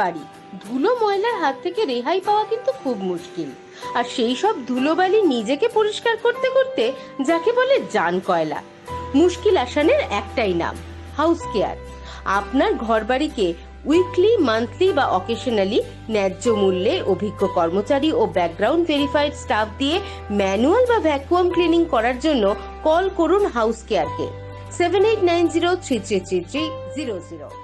বাড়ি, ধুলো ময়লার হাত থেকে রেহাই পাওয়া কিন্তু খুব মুশকিল। আর সেই সব ধুলোবালি নিজেকে পরিষ্কার করতে করতে যাকে বলে জান কয়লা। মুশকিল আসানের একটাই নাম, হাউস কেয়ার। আপনার ঘরবাড়িকে উইকলি, মান্থলি বা অকেশনালি ন্যায্য মূল্যে অভিজ্ঞ কর্মচারী ও ব্যাকগ্রাউন্ড ভেরিফাইড স্টাফ দিয়ে ম্যানুয়াল বা ভ্যাকুয়াম ক্লিনিং করার জন্য কল করুন হাউস কেয়ারকে 7890333300।